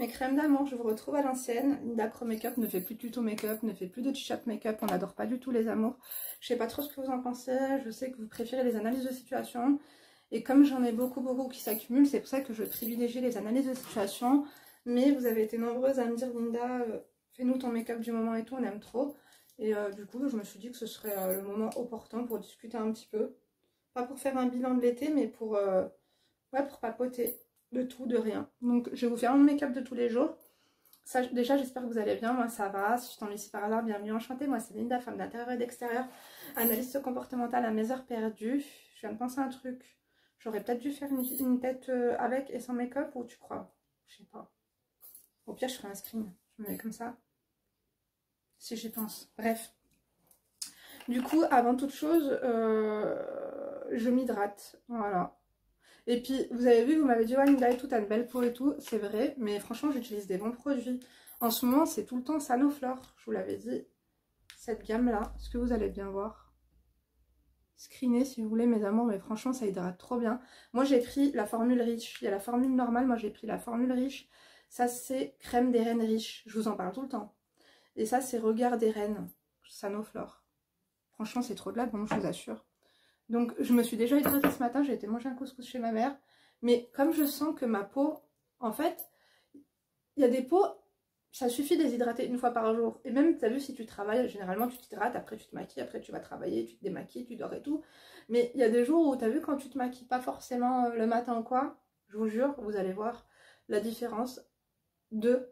Mes crèmes d'amour, je vous retrouve à l'ancienne. Linda Crow Makeup ne fait plus de tuto make-up, ne fait plus de t-shirt make-up. On n'adore pas du tout les amours. Je sais pas trop ce que vous en pensez. Je sais que vous préférez les analyses de situation. Et comme j'en ai beaucoup qui s'accumulent, c'est pour ça que je privilégie les analyses de situation. Mais vous avez été nombreuses à me dire, Linda, fais-nous ton make-up du moment et tout, on aime trop. Et du coup, je me suis dit que ce serait le moment opportun pour discuter un petit peu. Pas pour faire un bilan de l'été, mais pour papoter. De tout, de rien. Donc je vais vous faire mon make-up de tous les jours. Ça, déjà j'espère que vous allez bien, moi ça va. Si je tombe ici par hasard, bienvenue, enchantée. Moi c'est Linda, femme d'intérieur et d'extérieur, analyste comportementale à mes heures perdues. Je viens de penser à un truc. J'aurais peut-être dû faire une tête avec et sans make-up, ou tu crois? Je sais pas. Au pire je ferai un screen. Je me mets comme ça. Si j'y pense. Bref. Du coup, avant toute chose, je m'hydrate. Voilà. Et puis, vous avez vu, vous m'avez dit, ouais, Linda et tout, t'as une belle peau et tout. C'est vrai, mais franchement, j'utilise des bons produits. En ce moment, c'est tout le temps Sanoflore. Je vous l'avais dit. Cette gamme-là, ce que vous allez bien voir. Screenez si vous voulez, mes amours, mais franchement, ça hydrate trop bien. Moi, j'ai pris la formule riche. Il y a la formule normale, moi, j'ai pris la formule riche. Ça, c'est crème des reines riche. Je vous en parle tout le temps. Et ça, c'est regard des reines. Sanoflore. Franchement, c'est trop de la bombe, je vous assure. Donc je me suis déjà hydratée ce matin, j'ai été manger un couscous chez ma mère. Mais comme je sens que ma peau, en fait, il y a des peaux, ça suffit de les hydrater une fois par jour. Et même, tu as vu, si tu travailles, généralement tu t'hydrates, après tu te maquilles, après tu vas travailler, tu te démaquilles, tu dors et tout. Mais il y a des jours où tu as vu, quand tu te maquilles pas forcément le matin ou quoi, je vous jure, vous allez voir la différence de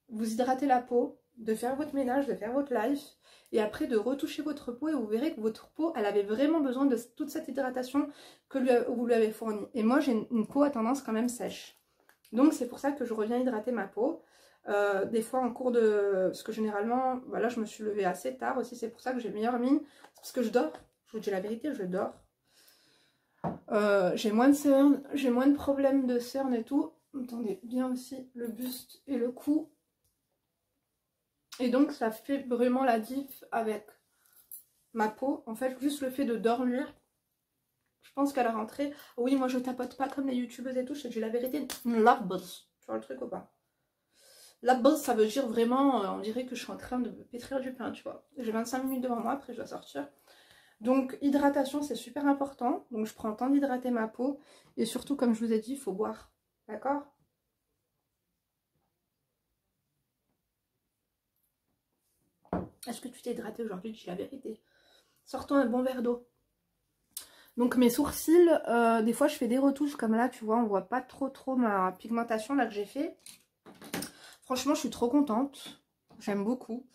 vous hydrater la peau, de faire votre ménage, de faire votre life, et après de retoucher votre peau, et vous verrez que votre peau, elle avait vraiment besoin de toute cette hydratation que vous lui avez fournie. Et moi, j'ai une peau à tendance quand même sèche. Donc c'est pour ça que je reviens hydrater ma peau. Des fois en cours de... Parce que généralement, voilà, je me suis levée assez tard aussi, c'est pour ça que j'ai meilleure mine. C'est parce que je dors, je vous dis la vérité, je dors. J'ai moins de cernes, j'ai moins de problèmes de cernes et tout. Attendez, bien aussi le buste et le cou. Et donc ça fait vraiment la diff avec ma peau. En fait, juste le fait de dormir, je pense qu'à la rentrée, oui, moi je tapote pas comme les youtubeuses et tout, je te dis la vérité, la bosse. Tu vois le truc ou pas? La bosse, ça veut dire vraiment, on dirait que je suis en train de pétrir du pain, tu vois. J'ai 25 minutes devant moi, après je dois sortir. Donc hydratation, c'est super important. Donc je prends le temps d'hydrater ma peau. Et surtout, comme je vous ai dit, il faut boire. D'accord? Est-ce que tu t'es hydraté aujourd'hui? Dis la vérité. Sortons un bon verre d'eau. Donc mes sourcils, des fois je fais des retouches comme là, tu vois, on voit pas trop ma pigmentation là que j'ai fait. Franchement, je suis trop contente. J'aime beaucoup.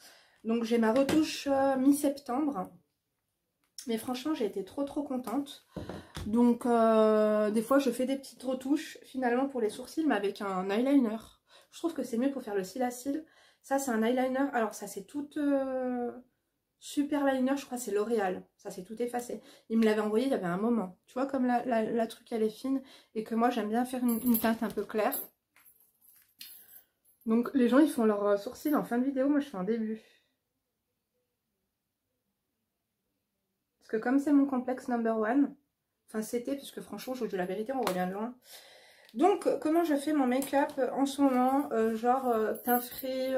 Donc j'ai ma retouche mi-septembre. Mais franchement, j'ai été trop contente. Donc des fois je fais des petites retouches finalement pour les sourcils, mais avec un eyeliner. Je trouve que c'est mieux pour faire le cil à cils. Ça c'est un eyeliner, alors ça c'est tout super liner, je crois c'est L'Oréal. Ça c'est tout effacé. Il me l'avait envoyé il y avait un moment. Tu vois comme la truc elle est fine et que moi j'aime bien faire une teinte un peu claire. Donc les gens ils font leurs sourcils en fin de vidéo, moi je fais en début. Parce que comme c'est mon complexe number one, enfin c'était, puisque franchement je vous dis la vérité, on revient de loin. Donc, comment je fais mon make-up en ce moment, genre teint frais,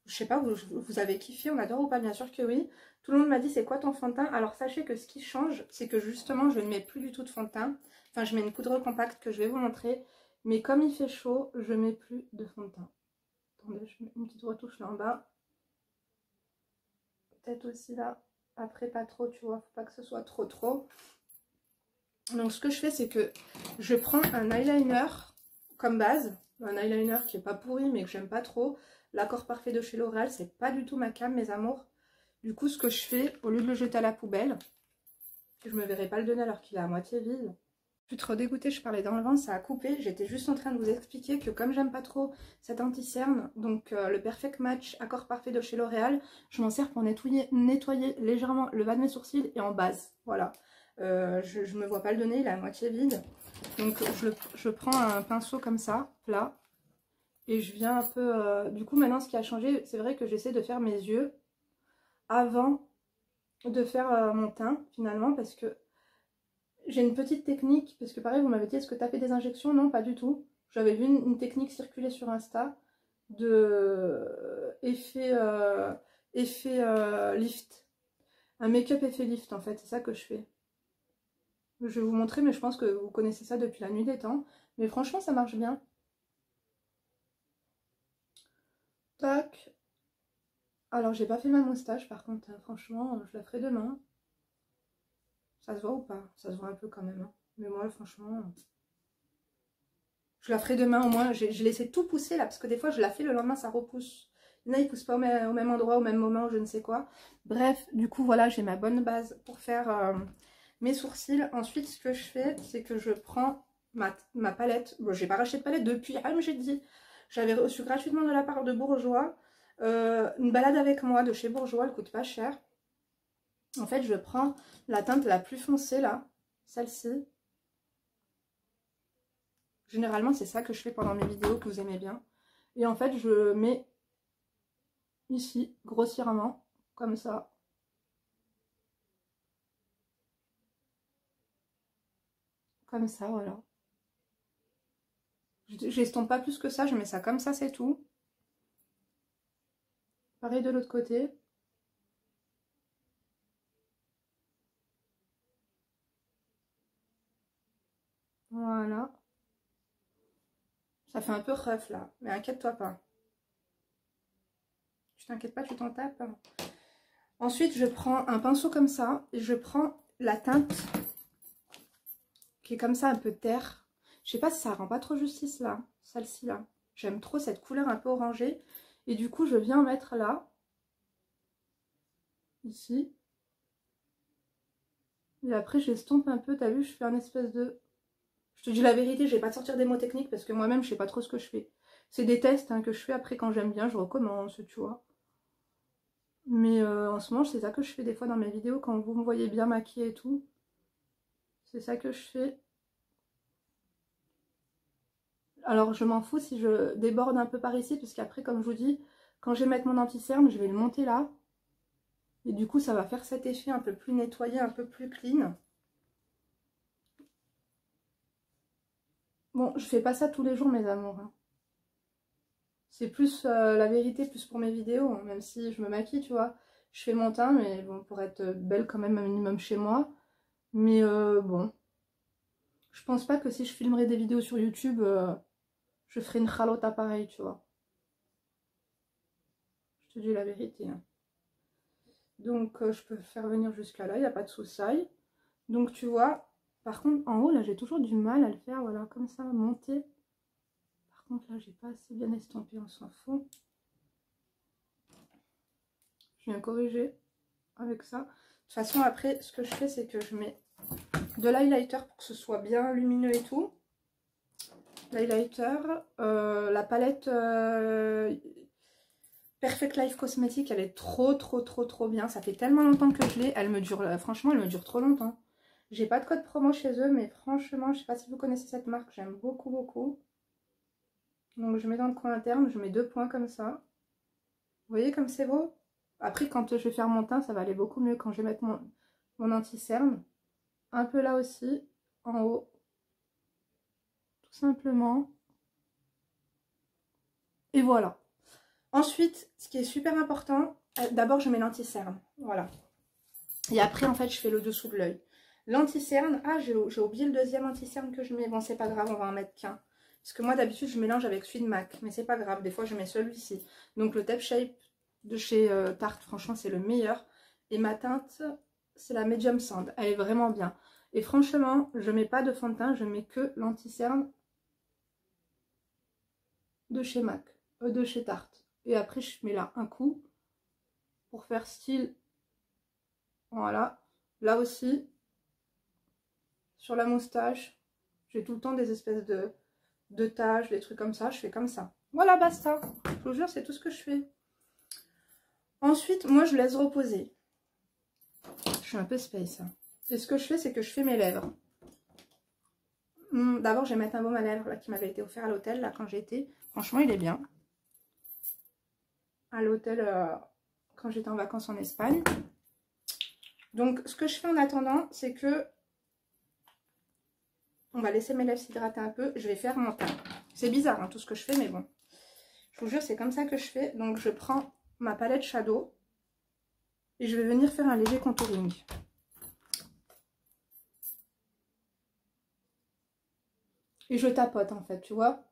je sais pas, vous avez kiffé, on adore ou pas? Bien sûr que oui. Tout le monde m'a dit c'est quoi ton fond de teint? Alors sachez que ce qui change, c'est que justement je ne mets plus du tout de fond de teint. Enfin, je mets une poudre compacte que je vais vous montrer. Mais comme il fait chaud, je mets plus de fond de teint. Attendez, je mets une petite retouche là en bas. Peut-être aussi là. Après pas trop, tu vois, faut pas que ce soit trop. Donc ce que je fais, c'est que je prends un eyeliner comme base, un eyeliner qui est pas pourri mais que j'aime pas trop. L'accord parfait de chez L'Oréal, c'est pas du tout ma came, mes amours. Du coup, ce que je fais, au lieu de le jeter à la poubelle, je me verrai pas le donner alors qu'il est à moitié vide. Je suis trop dégoûtée, je parlais dans le vent, ça a coupé. J'étais juste en train de vous expliquer que comme j'aime pas trop cet anti-cerne, donc le Perfect Match Accord Parfait de chez L'Oréal, je m'en sers pour nettoyer légèrement le bas de mes sourcils et en base. Voilà. Je me vois pas le donner, il est à moitié vide. Donc je prends un pinceau comme ça, plat. Et je viens un peu... Du coup maintenant ce qui a changé, c'est vrai que j'essaie de faire mes yeux avant de faire mon teint finalement. Parce que j'ai une petite technique. Parce que pareil vous m'avez dit est-ce que tu as fait des injections? Non, pas du tout. J'avais vu une technique circuler sur Insta. de effet lift. Un make-up effet lift en fait, c'est ça que je fais. Je vais vous montrer, mais je pense que vous connaissez ça depuis la nuit des temps. Mais franchement, ça marche bien. Tac. Alors, j'ai pas fait ma moustache par contre, hein. Franchement, je la ferai demain. Ça se voit ou pas? Ça se voit un peu quand même, hein. Mais moi, franchement, je la ferai demain au moins. J'ai laissé tout pousser là, parce que des fois, je la fais, le lendemain, ça repousse. Il y en a, ils poussent pas au même endroit, au même moment, je ne sais quoi. Bref, du coup, voilà, j'ai ma bonne base pour faire mes sourcils. Ensuite, ce que je fais, c'est que je prends ma palette. Bon, j'ai pas racheté de palette depuis, ah, mais j'ai dit. J'avais reçu gratuitement de la part de Bourjois une balade avec moi de chez Bourjois, elle coûte pas cher. En fait, je prends la teinte la plus foncée là, celle-ci. Généralement, c'est ça que je fais pendant mes vidéos que vous aimez bien. Et en fait, je mets ici, grossièrement, comme ça. Comme ça, voilà. J'estompe pas plus que ça, je mets ça comme ça, c'est tout. Pareil de l'autre côté. Voilà. Ça fait un peu rough là, mais inquiète-toi pas. Tu t'inquiètes pas, tu t'en tapes. Ensuite, je prends un pinceau comme ça et je prends la teinte qui est comme ça, un peu terre. Je sais pas si ça rend pas trop justice là, celle-ci là. J'aime trop cette couleur un peu orangée. Et du coup, je viens mettre là, ici. Et après, j'estompe un peu, t'as vu, je fais un espèce de... Je te dis la vérité, je vais pas te sortir des mots techniques parce que moi-même, je sais pas trop ce que je fais. C'est des tests hein, que je fais, après quand j'aime bien, je recommence, tu vois. Mais en ce moment, c'est ça que je fais des fois dans mes vidéos, quand vous me voyez bien maquillée et tout. C'est ça que je fais. Alors, je m'en fous si je déborde un peu par ici, parce qu'après, comme je vous dis, quand je vais mettre mon anti-cerne, je vais le monter là. Et du coup, ça va faire cet effet un peu plus nettoyé, un peu plus clean. Bon, je fais pas ça tous les jours, mes amours, hein. C'est plus la vérité, plus pour mes vidéos, hein, même si je me maquille, tu vois. Je fais mon teint, mais bon, pour être belle quand même un minimum chez moi. Mais bon, je pense pas que si je filmerais des vidéos sur YouTube, je ferais une ralota pareil, tu vois. Je te dis la vérité, hein. Donc je peux faire venir jusqu'à là, il n'y a pas de souci. Donc tu vois, par contre en haut là j'ai toujours du mal à le faire, voilà, comme ça, monter. Par contre là j'ai pas assez bien estampé, on s'en fout. Je viens corriger avec ça. De toute façon après ce que je fais c'est que je mets de l'highlighter pour que ce soit bien lumineux et tout. L'highlighter, la palette Perfect Life Cosmetics, elle est trop bien. Ça fait tellement longtemps que je l'ai, elle me dure, franchement elle me dure trop longtemps. J'ai pas de code promo chez eux, mais franchement, je sais pas si vous connaissez cette marque, j'aime beaucoup. Donc je mets dans le coin interne, je mets 2 points comme ça. Vous voyez comme c'est beau? Après, quand je vais faire mon teint, ça va aller beaucoup mieux quand je vais mettre mon anti-cerne. Un peu là aussi, en haut. Tout simplement. Et voilà. Ensuite, ce qui est super important, d'abord je mets l'anti-cerne. Voilà. Et après, en fait, je fais le dessous de l'œil. L'anti-cerne, ah, j'ai oublié le deuxième anti-cerne que je mets. Bon, c'est pas grave, on va en mettre qu'un. Parce que moi, d'habitude, je mélange avec celui de MAC. Mais c'est pas grave, des fois, je mets celui-ci. Donc, le Tape Shape de chez Tarte, franchement, c'est le meilleur. Et ma teinte, c'est la Medium Sand. Elle est vraiment bien. Et franchement, je mets pas de fond de teint, je mets que l'anti-cerne de chez MAC, de chez Tarte. Et après, je mets là un coup pour faire style. Voilà. Là aussi, sur la moustache, j'ai tout le temps des espèces de taches, des trucs comme ça. Je fais comme ça. Voilà, basta. Je vous jure, c'est tout ce que je fais. Ensuite, moi, je laisse reposer. Je suis un peu space. Hein. Et ce que je fais, c'est que je fais mes lèvres. D'abord, je vais mettre un baume à lèvres là, qui m'avait été offert à l'hôtel, là, quand j'étais. Franchement, il est bien. À l'hôtel, quand j'étais en vacances en Espagne. Donc, ce que je fais en attendant, c'est que on va laisser mes lèvres s'hydrater un peu. Je vais faire mon teint. C'est bizarre, hein, tout ce que je fais, mais bon. Je vous jure, c'est comme ça que je fais. Donc je prends ma palette Shadow et je vais venir faire un léger contouring. Et je tapote en fait, tu vois.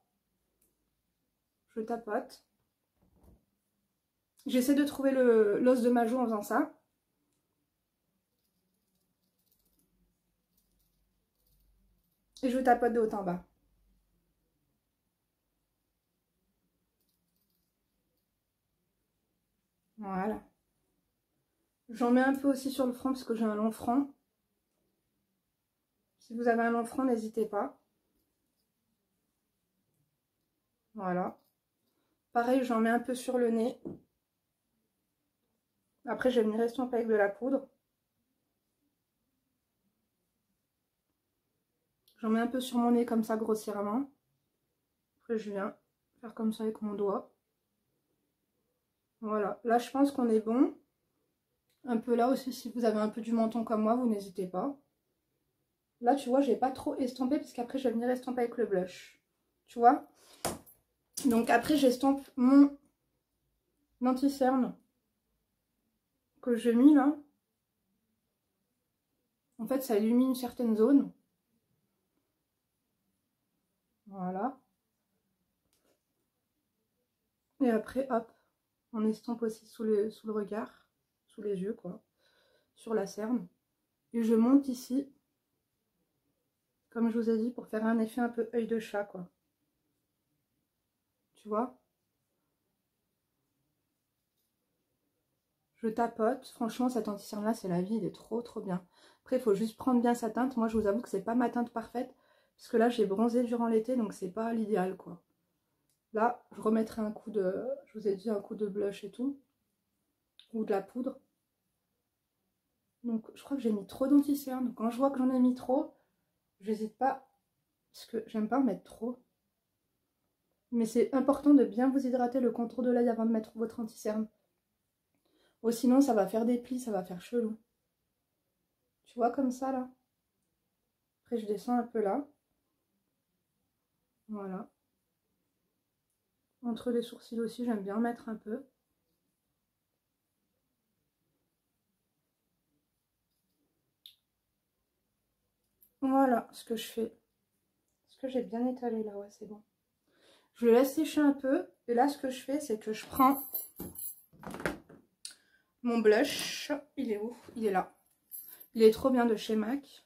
Je tapote. J'essaie de trouver l'os de ma joue en faisant ça. Et je tapote de haut en bas. Voilà. J'en mets un peu aussi sur le front parce que j'ai un long front. Si vous avez un long front, n'hésitez pas. Voilà. Pareil, j'en mets un peu sur le nez. Après, je vais venir estomper avec de la poudre. J'en mets un peu sur mon nez comme ça, grossièrement. Après, je viens faire comme ça avec mon doigt. Voilà. Là, je pense qu'on est bon. Un peu là aussi, si vous avez un peu du menton comme moi, vous n'hésitez pas. Là, tu vois, j'ai pas trop estompé parce qu'après, je vais venir estomper avec le blush. Tu vois? Donc après, j'estompe mon anti-cerne que j'ai mis là. En fait, ça illumine certaines zones. Voilà. Et après, hop, on estompe aussi sous le regard, sous les yeux, quoi. Sur la cerne. Et je monte ici, comme je vous ai dit, pour faire un effet un peu œil de chat, quoi. Tu vois? Je tapote. Franchement, cet anti-cerne là, c'est la vie, il est trop trop bien. Après, il faut juste prendre bien sa teinte. Moi, je vous avoue que c'est pas ma teinte parfaite. Parce que là, j'ai bronzé durant l'été, donc c'est pas l'idéal, quoi. Là, je remettrai un coup de... Je vous ai dit, un coup de blush et tout. Ou de la poudre. Donc, je crois que j'ai mis trop d'anti-cerne. Quand je vois que j'en ai mis trop, j'hésite pas. Parce que j'aime pas en mettre trop. Mais c'est important de bien vous hydrater le contour de l'œil avant de mettre votre anti-cerne. Ou sinon, ça va faire des plis, ça va faire chelou. Tu vois, comme ça, là. Après, je descends un peu là. Voilà. Entre les sourcils aussi, j'aime bien mettre un peu. Voilà ce que je fais. Est-ce que j'ai bien étalé là? Ouais, c'est bon. Je le laisse sécher un peu. Et là, ce que je fais, c'est que je prends mon blush. Il est où? Il est là. Il est trop bien de chez MAC.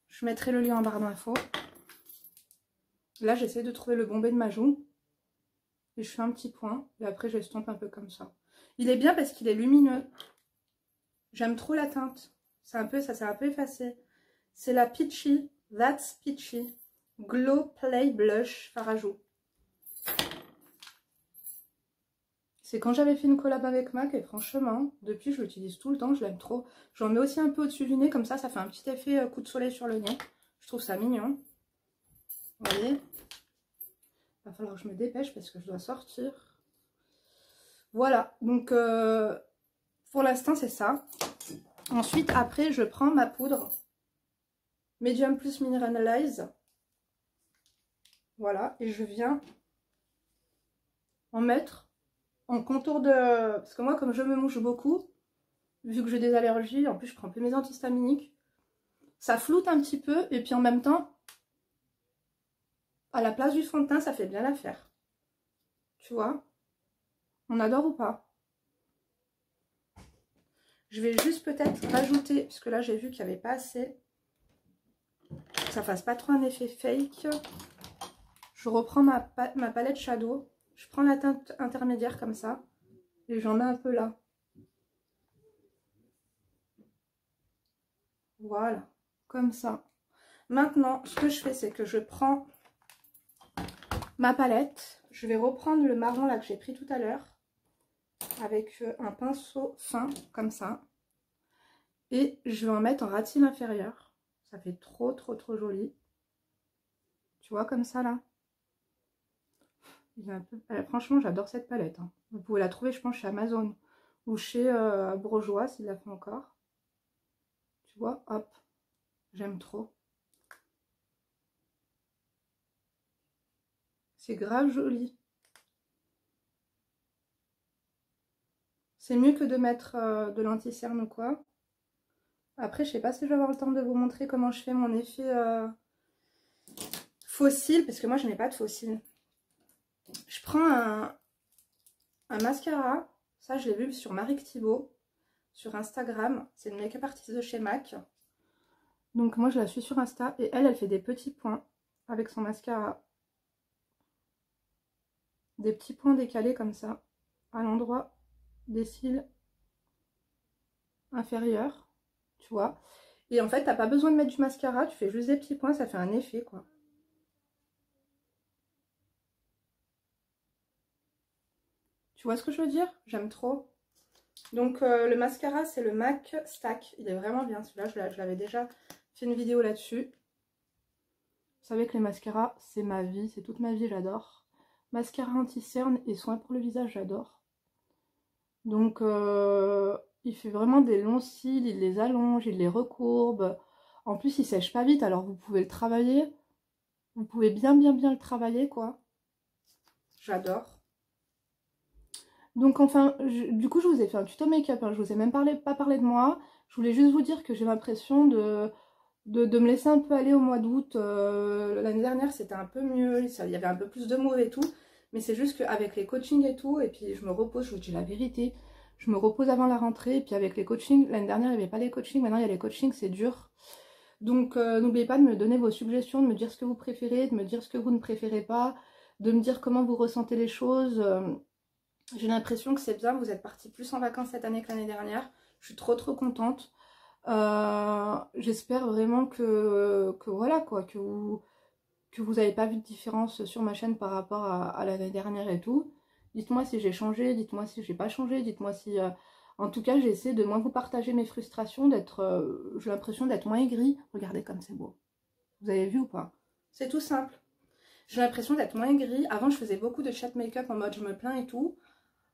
Je mettrai le lien en barre d'infos. Là, j'essaie de trouver le bombé de ma joue. Et je fais un petit point. Et après, j'estompe un peu comme ça. Il est bien parce qu'il est lumineux. J'aime trop la teinte. C'est un peu, ça s'est un peu effacé. C'est la Peachy, That's Peachy Glow Play Blush Farajou. C'est quand j'avais fait une collab avec MAC et franchement, depuis je l'utilise tout le temps, je l'aime trop. J'en mets aussi un peu au-dessus du nez, comme ça fait un petit effet coup de soleil sur le nez. Je trouve ça mignon. Vous voyez? Il va falloir que je me dépêche parce que je dois sortir. Voilà, donc pour l'instant c'est ça. Ensuite, après, je prends ma poudre Medium Plus Mineralize. Voilà, et je viens en mettre en contour de... Parce que moi, comme je me mouche beaucoup, vu que j'ai des allergies, en plus je prends un peu mes antihistaminiques, ça floute un petit peu, et puis en même temps, à la place du fond de teint, ça fait bien l'affaire. Tu vois? On adore ou pas? Je vais juste peut-être rajouter, parce que là j'ai vu qu'il n'y avait pas assez, que ça fasse pas trop un effet fake. Je reprends ma palette Shadow, je prends la teinte intermédiaire comme ça, et j'en mets un peu là. Voilà, comme ça. Maintenant, ce que je fais, c'est que je prends ma palette. Je vais reprendre le marron là que j'ai pris tout à l'heure, avec un pinceau fin, comme ça. Et je vais en mettre en ratine inférieure. Ça fait trop, trop, trop joli. Tu vois, comme ça, là. Franchement, j'adore cette palette. Hein. Vous pouvez la trouver, je pense, chez Amazon. Ou chez Bourjois, s'il la fait encore. Tu vois, hop. J'aime trop. C'est grave joli. C'est mieux que de mettre de l'anti-cerne ou quoi. Après, je sais pas si je vais avoir le temps de vous montrer comment je fais mon effet faux cils, parce que moi, je n'ai pas de faux cils. Je prends un mascara. Ça, je l'ai vu sur Marie Thibault, sur Instagram. C'est une make-up artiste de chez MAC. Donc, moi, je la suis sur Insta. Et elle fait des petits points avec son mascara. Des petits points décalés comme ça, à l'endroit des cils inférieurs, tu vois. Et en fait, t'as pas besoin de mettre du mascara, tu fais juste des petits points, ça fait un effet, quoi. Tu vois ce que je veux dire? J'aime trop. Donc, le mascara, c'est le MAC Stack. Il est vraiment bien, celui-là, je l'avais déjà fait une vidéo là-dessus. Vous savez que les mascaras, c'est ma vie, c'est toute ma vie, j'adore. Mascara anti-cerne et soin pour le visage, j'adore. Donc, il fait vraiment des longs cils, il les allonge, il les recourbe. En plus, il sèche pas vite, alors vous pouvez le travailler. Vous pouvez bien le travailler, quoi. J'adore. Donc, enfin, du coup, je vous ai fait un tuto make-up. Hein. Je vous ai même pas parlé de moi. Je voulais juste vous dire que j'ai l'impression de me laisser un peu aller au mois d'août. L'année dernière, c'était un peu mieux. Il y avait un peu plus de mauve et tout. Mais c'est juste qu'avec les coachings et tout, et puis je me repose, je vous dis la vérité. Je me repose avant la rentrée, et puis avec les coachings, l'année dernière il n'y avait pas les coachings, maintenant il y a les coachings, c'est dur. Donc n'oubliez pas de me donner vos suggestions, de me dire ce que vous préférez, de me dire ce que vous ne préférez pas, de me dire comment vous ressentez les choses. J'ai l'impression que c'est bien, vous êtes partis plus en vacances cette année que l'année dernière. Je suis trop contente. J'espère vraiment que voilà quoi, que vous n'avez pas vu de différence sur ma chaîne par rapport à l'année dernière et tout. Dites-moi si j'ai changé, dites-moi si j'ai pas changé, dites-moi si... En tout cas, j'essaie de moins vous partager mes frustrations, d'être... j'ai l'impression d'être moins aigrie. Regardez comme c'est beau. Vous avez vu ou pas? C'est tout simple. J'ai l'impression d'être moins aigrie. Avant, je faisais beaucoup de chat make-up en mode je me plains et tout.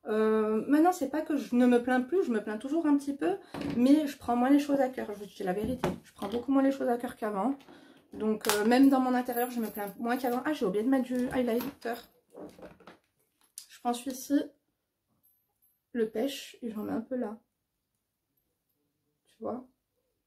Maintenant, c'est pas que je ne me plains plus, je me plains toujours un petit peu, mais je prends moins les choses à cœur. Je vous dis la vérité. Je prends beaucoup moins les choses à cœur qu'avant. Donc, même dans mon intérieur, je me plains moins qu'avant. Ah, j'ai oublié de mettre du highlighter. Je prends celui-ci, le pêche, et j'en mets un peu là. Tu vois?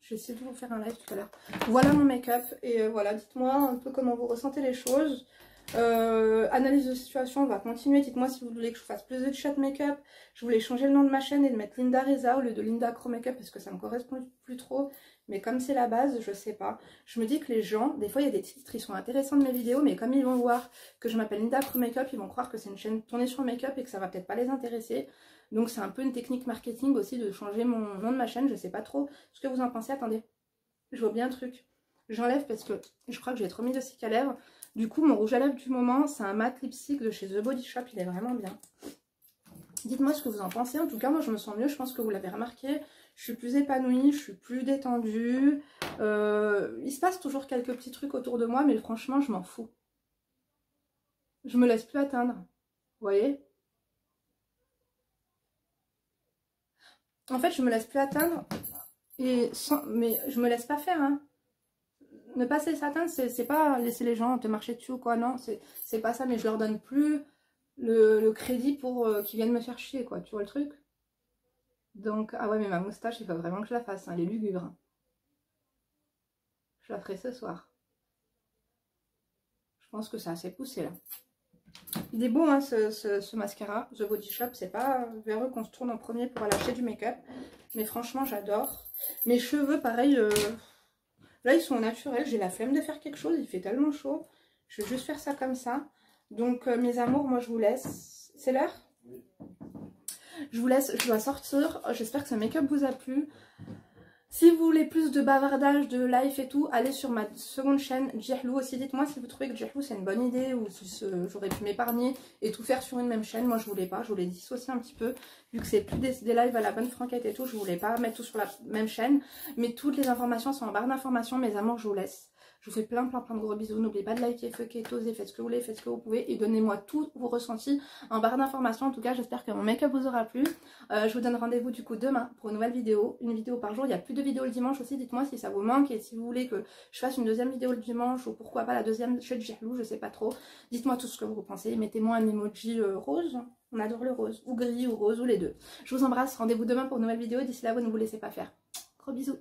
Je vais essayer de vous faire un live tout à l'heure. Voilà mon make-up. Et voilà, dites-moi un peu comment vous ressentez les choses. Analyse de situation, on va continuer. Dites-moi si vous voulez que je fasse plus de chat make-up. Je voulais changer le nom de ma chaîne et de mettre Linda Reza au lieu de Linda Acro Makeup parce que ça me correspond plus trop. Mais comme c'est la base, je sais pas. Je me dis que les gens, des fois il y a des titres, ils sont intéressants de mes vidéos, mais comme ils vont voir que je m'appelle Linda Acro Makeup, ils vont croire que c'est une chaîne tournée sur le make-up et que ça va peut-être pas les intéresser. Donc c'est un peu une technique marketing aussi de changer mon nom de ma chaîne. Je sais pas trop ce que vous en pensez. Attendez, je vois bien un truc. J'enlève parce que je crois que j'ai trop mis de stick à lèvres. Du coup, mon rouge à lèvres du moment, c'est un matte lipstick de chez The Body Shop. Il est vraiment bien. Dites-moi ce que vous en pensez. En tout cas, moi, je me sens mieux. Je pense que vous l'avez remarqué. Je suis plus épanouie, je suis plus détendue. Il se passe toujours quelques petits trucs autour de moi, mais franchement, je m'en fous. Je me laisse plus atteindre. Vous voyez? En fait, je me laisse plus atteindre. Mais je me laisse pas faire, hein. Ne pas se laisser atteindre, c'est pas laisser les gens te marcher dessus ou quoi, non, c'est pas ça, mais je leur donne plus le crédit pour qu'ils viennent me faire chier, quoi, tu vois le truc? Donc, ah ouais, mais ma moustache, il faut vraiment que je la fasse, hein, elle est lugubre. Hein. Je la ferai ce soir. Je pense que c'est assez poussé, là. Il est beau, hein, ce mascara, The Body Shop, c'est pas vers eux qu'on se tourne en premier pour aller acheter du make-up, mais franchement, j'adore. Mes cheveux, pareil... Là, ils sont naturels. J'ai la flemme de faire quelque chose. Il fait tellement chaud. Je vais juste faire ça comme ça. Donc, mes amours, moi, je vous laisse. C'est l'heure? Je vous laisse. Je dois sortir. J'espère que ce make-up vous a plu. Si vous voulez plus de bavardage, de live et tout, allez sur ma seconde chaîne, Djehlou aussi. Dites-moi si vous trouvez que Djehlou, c'est une bonne idée ou si j'aurais pu m'épargner et tout faire sur une même chaîne. Moi, je voulais pas. Je voulais dissocier un petit peu. Vu que c'est plus des lives à la bonne franquette et tout, je voulais pas mettre tout sur la même chaîne. Mais toutes les informations sont en barre d'informations. Mes amours, je vous laisse. Je vous fais plein de gros bisous. N'oubliez pas de liker, fucker, toser, faites ce que vous voulez, faites ce que vous pouvez. Et donnez-moi tous vos ressentis en barre d'informations. En tout cas, j'espère que mon make-up vous aura plu. Je vous donne rendez-vous du coup demain pour une nouvelle vidéo. Une vidéo par jour. Il n'y a plus de vidéos le dimanche aussi. Dites-moi si ça vous manque et si vous voulez que je fasse une deuxième vidéo le dimanche ou pourquoi pas la deuxième. Je suis jaloux, je sais pas trop. Dites-moi tout ce que vous pensez. Mettez-moi un emoji rose. On adore le rose. Ou gris ou rose ou les deux. Je vous embrasse. Rendez-vous demain pour une nouvelle vidéo. D'ici là, vous ne vous laissez pas faire. Gros bisous.